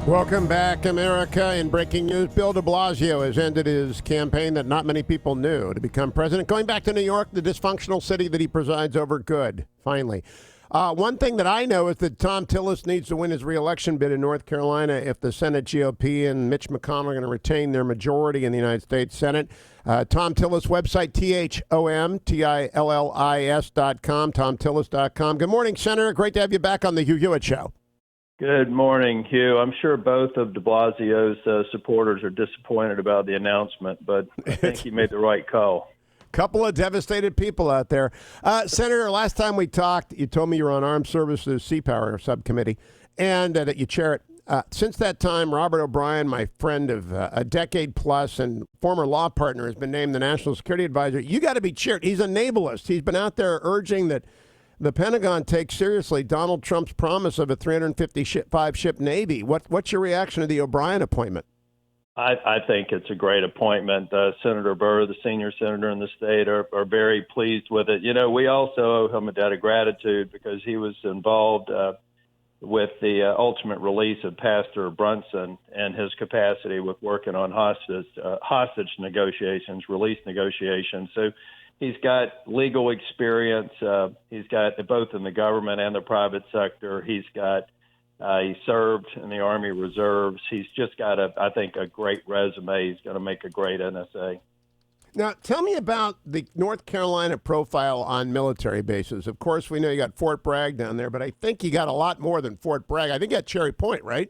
Welcome back, America. In breaking news, Bill de Blasio has ended his campaign that not many people knew to become president. Going back to New York, the dysfunctional city that he presides over. Good, finally. One thing that I know is that Thom Tillis needs to win his reelection bid in North Carolina if the Senate GOP and Mitch McConnell are going to retain their majority in the United States Senate. Thom Tillis website, THOMTILLIS.com, ThomTillis.com. Good morning, Senator. Great to have you back on the Hugh Hewitt Show. Good morning, Hugh. I'm sure both of de Blasio's supporters are disappointed about the announcement, but I think he made the right call. Couple of devastated people out there. Senator, last time we talked, you told me you were on Armed Services Sea Power Subcommittee and that you chair it. Since that time, Robert O'Brien, my friend of a decade plus and former law partner, has been named the National Security Advisor. You got to be cheered. He's a navalist. He's been out there urging that the Pentagon takes seriously Donald Trump's promise of a 355-ship Navy. What's your reaction to the O'Brien appointment? I think it's a great appointment. Senator Burr, the senior senator in the state, are very pleased with it. You know, we also owe him a debt of gratitude because he was involved with the ultimate release of Pastor Brunson and his capacity with working on hostage negotiations, release negotiations. So he's got legal experience. He's got both in the government and the private sector. He served in the Army Reserves. He's just got I think, a great resume. He's going to make a great NSA. Now, tell me about the North Carolina profile on military bases. Of course, we know you got Fort Bragg down there, but I think you got a lot more than Fort Bragg. I think you got Cherry Point, right?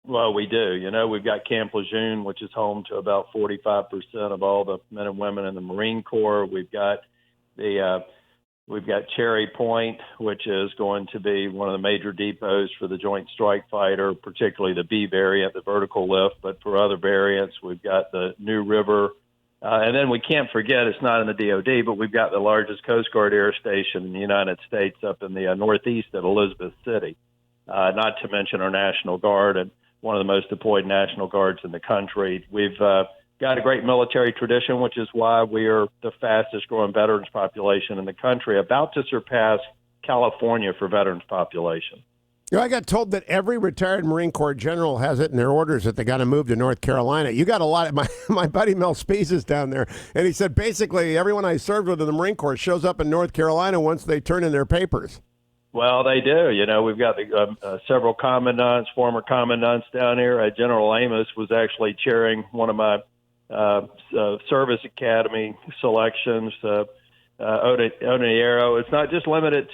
Well, we do. You know, we've got Camp Lejeune, which is home to about 45% of all the men and women in the Marine Corps. We've got Cherry Point, which is going to be one of the major depots for the Joint Strike Fighter, particularly the B variant, the vertical lift. But for other variants, we've got the New River. And then we can't forget, it's not in the DOD, but we've got the largest Coast Guard air station in the United States up in the Northeast at Elizabeth City, not to mention our National Guard and one of the most deployed National Guards in the country. We've got a great military tradition, which is why we are the fastest growing veterans population in the country, about to surpass California for veterans population. You know, I got told that every retired Marine Corps general has it in their orders that they got to move to North Carolina. You got a lot of my buddy Mel Spees is down there, and he said basically everyone I served with in the Marine Corps shows up in North Carolina once they turn in their papers. Well, they do. You know, we've got several commandants, former commandants down here. General Amos was actually chairing one of my service academy selections. Oneiero. It's not limited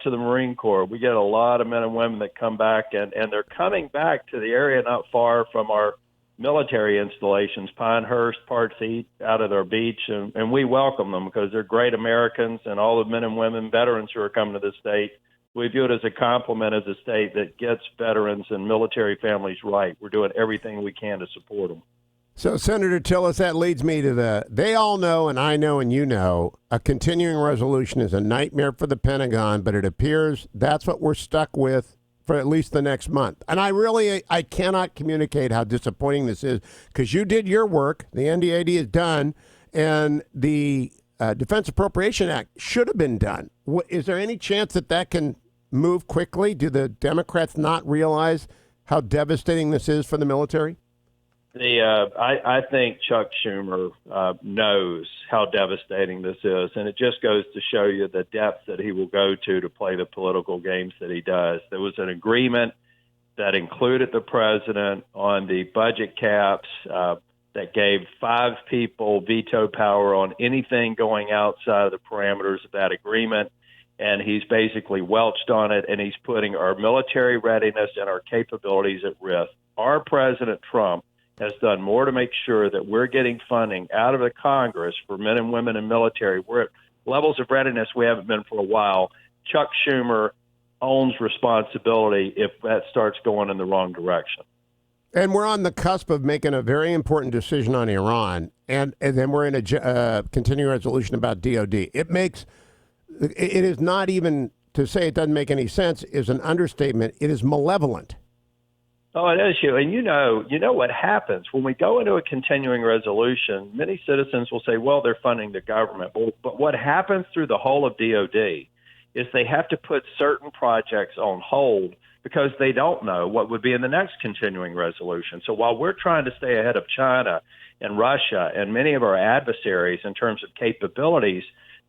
to the Marine Corps. We get a lot of men and women that come back, and they're coming back to the area not far from our military installations, Pinehurst, Parts East, out at our beach, and we welcome them because they're great Americans, and all the men and women, veterans who are coming to the state, we view it as a compliment as a state that gets veterans and military families right. We're doing everything we can to support them. So, Senator Tillis, that leads me to they all know, and I know, and you know, a continuing resolution is a nightmare for the Pentagon, but it appears that's what we're stuck with for at least the next month. And I cannot communicate how disappointing this is because you did your work, the NDAD is done, and the Defense Appropriation Act should have been done. Is there any chance that can move quickly? Do the Democrats not realize how devastating this is for the military? I think Chuck Schumer knows how devastating this is, and it just goes to show you the depth that he will go to play the political games that he does. There was an agreement that included the president on the budget caps that gave 5 people veto power on anything going outside of the parameters of that agreement, and he's basically welched on it, and he's putting our military readiness and our capabilities at risk. Our President Trump has done more to make sure that we're getting funding out of the Congress for men and women in military. We're at levels of readiness we haven't been for a while. Chuck Schumer owns responsibility if that starts going in the wrong direction. And we're on the cusp of making a very important decision on Iran, and then we're in a continuing resolution about DOD. It is not even, to say it doesn't make any sense is an understatement. It is malevolent. Oh, it is, Hugh. And you know what happens when we go into a continuing resolution. Many citizens will say, well, they're funding the government. But what happens through the whole of DOD is they have to put certain projects on hold because they don't know what would be in the next continuing resolution. So while we're trying to stay ahead of China and Russia and many of our adversaries in terms of capabilities,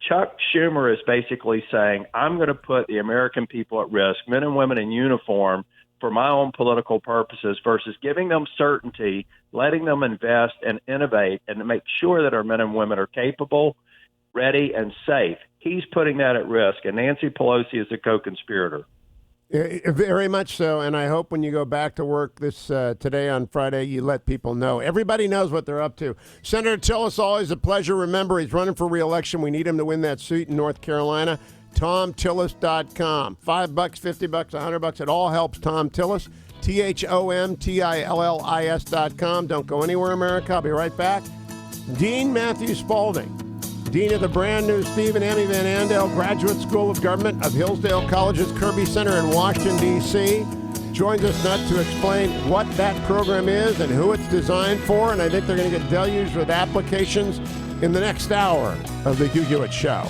Chuck Schumer is basically saying, I'm going to put the American people at risk, men and women in uniform, for my own political purposes versus giving them certainty, letting them invest and innovate and to make sure that our men and women are capable, ready, and safe. He's putting that at risk, and Nancy Pelosi is a co-conspirator. Very much so, and I hope when you go back to work this today on Friday, you let people know. Everybody knows what they're up to. Senator Tillis, always a pleasure. Remember, he's running for re-election. We need him to win that seat in North Carolina. ThomTillis.com. $5, $50, $100. It all helps Thom Tillis. ThomTillis.com. Don't go anywhere, America. I'll be right back. Dean Matthew Spaulding, Dean of the brand new Stephen Emmy Van Andel Graduate School of Government of Hillsdale College's Kirby Center in Washington, D.C., joins us not to explain what that program is and who it's designed for, and I think they're going to get deluged with applications in the next hour of the Hugh Hewitt Show.